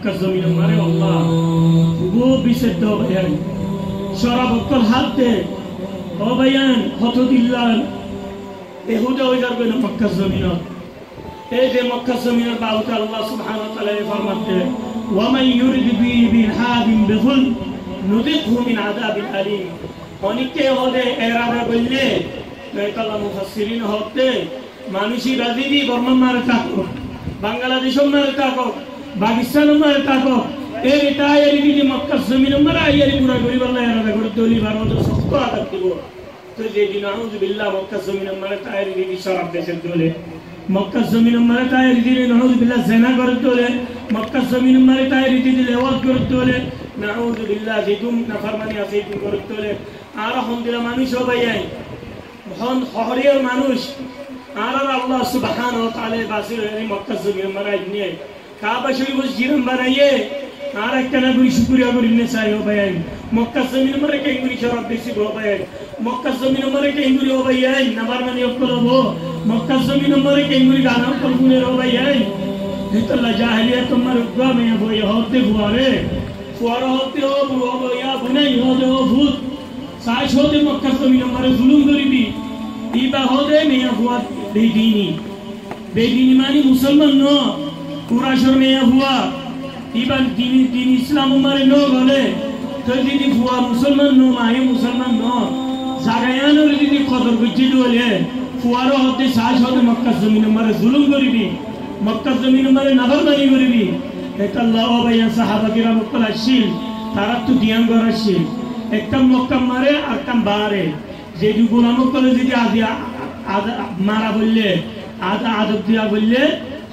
মক্কা জমিন মারে আল্লাহ গো বিশুদ্ধ ভাইয়ান সারা বকল হাতে ও ভাইয়ান কত দিল্লান এহুদা হয়ে যাবে না মক্কা জমিন এই যে মক্কা জমিনের বাউতে আল্লাহ সুবহানাহু ওয়া তাআলা ফরমাতে ওয়া মান ইউরিদ বিলহাদিন বিযুল নুযিকহু মিন আযাবিল আলীম অনেকে হলে এরাবে বললে আল্লাহ মুফাসসিরিন হতে মানুষই রাজনীতি বর্মা মারে থাকো বাংলাদেশ মারে থাকো পাকিস্তান মারে থাকো এই তাই রীতি মক্কা জমিন মারা আইয়ারি পুরা গরিব আল্লাহ এরাবে করে দলি ভারত শক্ত আঘাত দিব তো যে দিন আউযু বিল্লাহ মক্কা জমিন মারে তাই রীতি শরাব দেশের দলে মক্কা জমিন মারে তাই রীতি নাউযু বিল্লাহ জিনা করে দলে মক্কা জমিন মারে তাই রীতি লেওয়াত করে দলে নাউযু বিল্লাহ জিতুম নাফরমানি আছে করে দলে আর আলহামদুলিল্লাহ মানুষ সবাই হন হরিয়ার মানুষ আর আল্লাহ সুবহানাহু ওয়া তাআলা বাসির এই মক্কা জমিন মারাই নিয়ে কাবা শরীফ জিরম বানাইয়ে আর একটা না গুরি শুকরিয়া করি নে চাই ও ভাই মক্কা জমিন মারে কে গুরি শরাব বেশি গো ভাই মক্কা জমিন মারে কে গুরি ও ভাই নাবার মানে অকলবো মক্কা জমিন মারে কে গুরি গানা কলগুনে ও ভাই হিতলা জাহেলিয়াত তোমার উগা মে বই হতে বুয়ারে ফুয়ারা হতে ও বুয়া বুনাই হতে ও ভূত সাইশ হতে মক্কা জমিন মারে জুলুম করিবি ইবা হতে মেয়া বুয়া বেদিনী মানে মুসলমান ন কুরাশর মেয়া বুয়া ইবা দিন ইসলাম মারে ন গলে তো দিদি বুয়া মুসলমান ন মায়ে মুসলমান ন জাগায়ানোর দিদি কদর বুঝি দলে ফুয়ারা হতে সাইশ হতে মক্কা জমিন মারে জুলুম করিবি মক্কা জমিন মারে নাফরমানি করিবি এটা আল্লাহ ভাইয়া সাহাবা কিরাম কল আসিল তারা তো দিয়ান গরাসিল একটা মক্কা মারে আর কাম বারে যে গোলাম কলে যদি আজ মারা বললে আদব দিয়া বললে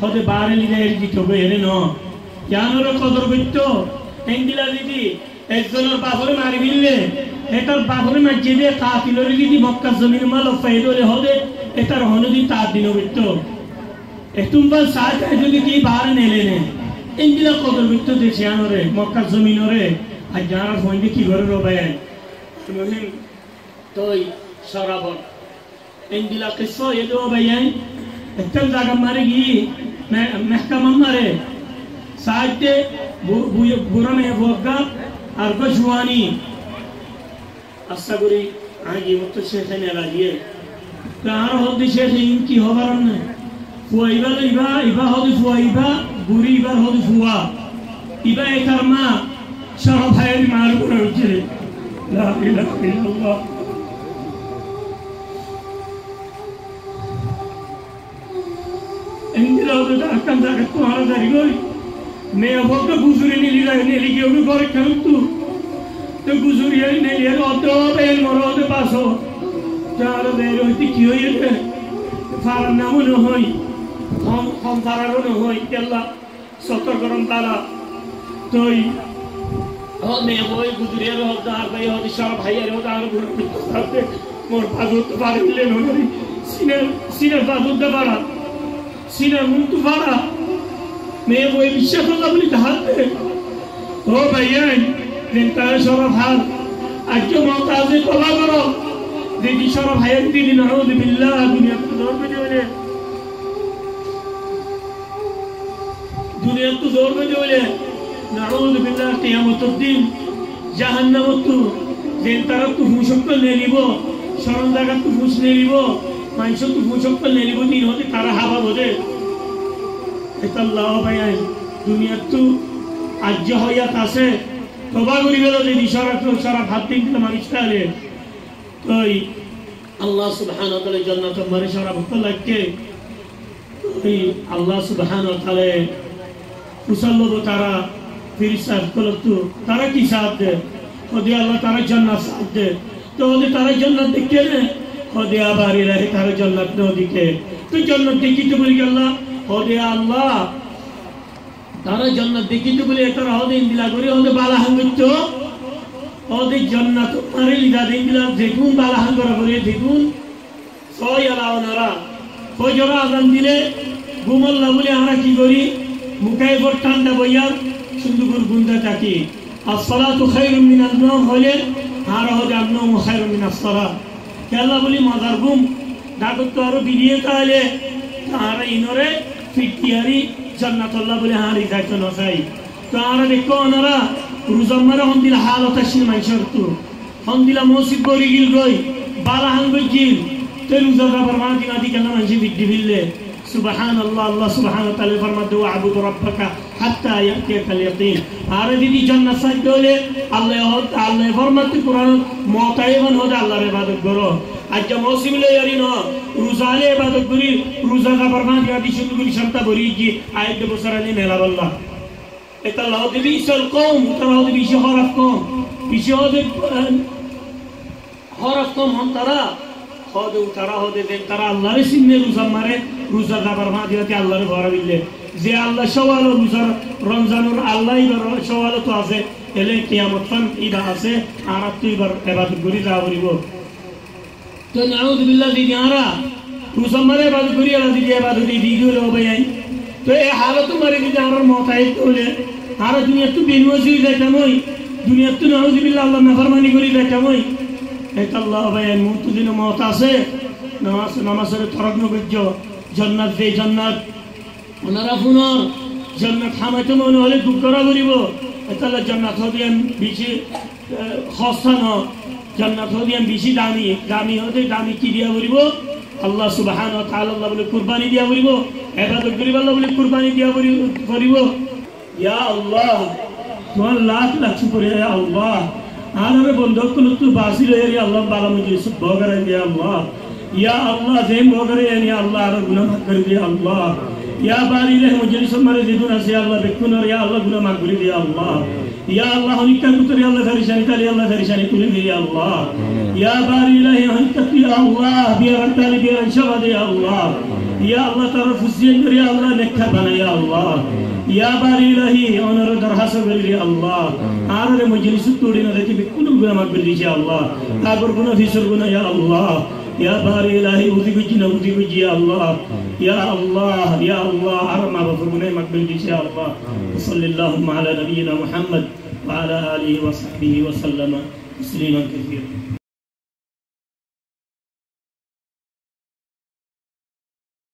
হতে বারে লিদা এর দিতে হবে এনে ন কেনর কদর করত এন্ডিলা দিদি একজনের বাপরে মারি বিললে এটার বাপরে মাঝে দিয়ে কাফিলর দিদি মক্কা জমিন মাল ফাইদরে হদে এটার হনদি তার দিন করত এতুম্বা সাজ যদি কি বারে নেলে নে এন্ডিলা কদর করত দেশে আনরে মক্কা জমিনরে আর যারা ফোন কি করে রবাই মুহিম তোই সরাবর এন্ডিলা কিসো এদো ভাইয়াই একদম জায়গা মারে গি মেহকামা মারে সাইতে বুরা মে বগা আর গজওয়ানি আশা করি আগে মত শেখে নেলা দিয়ে তার হদি শেখে কি হবার না ফুয়াইবা ইবা হদি ফুয়াইবা বুরি ইবা হদি ফুয়া ইবা এটার মা সব ভাইয়ের মার করে উঠে লা ইলাহা ইল্লাল্লাহ इंदिरा तो अक्कन जाकर तुम्हारा जारी मैं अब तो गुजरी नहीं लिया नहीं लिखी होगी गौर करूँ तो गुजरी है नहीं लिया तो बेल मरो तो पास हो चार बेल होती क्यों ये फारन नामो न होई हम फारारो न होई केला सत्तर गरम ताला तो हो मैं वो गुजरी है हो दार भाई हो दिशार भाई है हो दार गुरु मोर बाजू तो बारे ले नो सीने बाजू तो बारा सीने मुंह तो बारा मैं वो विषय को अपनी धारते हो भैया जिनका शरफ हाल आज जो मौताज़े तोबा करो जिनकी शरफ हयाती दिन नऊज़ बिल्लाह दुनिया तो जोर में जो ले नऊज़ बिल्लाह क़ियामत दिन जहन्नम तो जिन तरफ तो फूशक्कल ले लिबो शर्मदागा तो फूश ले लिबो माइंसो तो फूशक्कल ले लिबो दिन होते तारा हवा बोले इतल्लाह भैया दुनिया तो आज जो होया तासे तोबा करी गलो जे इशारा भात दिन के मानिस्ता ले तो अल्लाह सुब्हानाहु व तआला जन्नत मारे इशारा भक्त लगके तो अल्लाह सुब्हानाहु व तआला उसल्लो तारा फिर साथ कलो तो तारा की साथ दे खुदे अल्लाह तारा जन्नत साथ दे तो खुदे तारा जन्नत दिखे ने खुदे आबारी रहे तारा जन्नत न दिखे तो जन्नत देखी तो बोली अल्लाह खुदे अल्लाह तारा जन्नत देखी तो बोले तारा होदे इंदिला करे होदे बाला हंगतो होदे जन्नत मारे लिदा इंदिला देखुन बाला हंगरा करे देखुन सोय अलाव नरा कोई जरा आजान दिले घुमल ना बोले हमरा की करी मुखाय पर ঠান্ডা বইয়া সুন্দর গুন্দা থাকি আসসালাতু খায়রুম মিনান নওম হলে আর হবে আন্নাম খায়রুম মিনাস সালাত কেলা বলি মাদার ঘুম ডাকত তো আরো বিরিয়ে তাহলে আর ইনরে ফিটিয়ারি জান্নাতুল্লাহ বলে হারি যাইতো না চাই তো আমরা দেখো ওনারা রোজাম্মারা হন্দিলা হালত আসিল মানুষের তো হন্দিলা মসজিদ বলি গিল গই বালা হাঙ্গই গিল তো রোজা যাবার মাটি মাটি কেন মানুষ বিদ্যি ফিরলে সুবহানাল্লাহ আল্লাহ সুবহানাহু ওয়া তাআলা ফরমাতে ওয়াবুদু রাব্বাকা হাত্তা ইয়াতিয়াকাল ইয়াকিন আর যদি জান্নাত চাইতে হলে আল্লাহ ফরমাতে কোরআন মুতাইবান হতে আল্লাহর ইবাদত করো আজ মৌসুম লই আরি ন রোজালে ইবাদত করি রোজা যাবার মাটি মাটি শুধু করি শান্তা ভরি কি আয়াত বছরানি মেলা বল্লা এটা লাউদ বিশাল কওম তারাউদ বিশাল হরফ কওম বিশাল হরফ কওম হন্তারা হদে তারা হদে দেন তারা আল্লাহর সিনে রোজা মারে রোজা যাবার মাঝে আল্লাহর ভরা দিলে যে আল্লাহ সওয়াল রোজার রমজানুর আল্লাহই সওয়াল তো আছে এলে কিয়ামত ফান ইদা আছে আর তুইবার ইবাদত করি যা বলিব তো নাউযু বিল্লাহ দি আরা রোজা মারে ইবাদত করি আল্লাহ দি ইবাদত দি দিলে হবে তো এই হালত মারে যদি আর মতাই তোলে আর দুনিয়া তো বিনওয়াজি যাইতামই দুনিয়া তো নাউযু বিল্লাহ আল্লাহ নাফরমানি করি যাইতামই এটা আল্লাহ ভাই মুতদিন মত আছে নামাজের তরগ্ন গজ্জ জান্নাত দে জান্নাত ওনারা পুনর জান্নাত হামাইতে মনে হলে দুঃখ করা করিব এটা জান্নাত হদিয়ান বেশি সস্তা ন জান্নাত হদিয়ান বেশি দামি দামি হতে দামি কি দিয়া করিব আল্লাহ সুবহানাহু ওয়া তাআলা আল্লাহ বলে কুরবানি দিয়া করিব ইবাদত করিব আল্লাহ বলে কুরবানি দিয়া করিব ইয়া আল্লাহ তোমার লাখ লাখ শুকর ইয়া আল্লাহ आनवे बंदों को लुत्तु बासी ले या अल्लाह बाला मुझे सब भोगरे या अल्लाह जेम भोगरे या अल्लाह आर गुनाह माफ कर दे अल्लाह या बारी ले मुझे सब मरे जिदुना से अल्लाह बेकुन और या अल्लाह गुनाह माफ कर दे या अल्लाह हनिका कुतर या अल्लाह फरिशानी ताली अल्लाह फरिशानी तुले दे या बारी ले हनिका या अल्लाह बिया ताली बिया शवा दे या अल्लाह तारा फुसियन कर या अल्लाह नेक्का बना या अल्लाह या बारी इलाही ओनर दरहास करी अल्लाह आरे मजलिस तोड़ी न रहती बिल्कुल गुनाह माफ कर दीजिए अल्लाह आगर गुनाह फिसर गुनाह या अल्लाह या बारी इलाही उदी गुजी या अल्लाह या अल्लाह आरे माफ कर गुनाह माफ कर दीजिए अल्लाह सल्लल्लाहु अला नबियिना मुहम्मद व अला आलिहि व सहबिहि व सल्लम तस्लीमा कसीरा।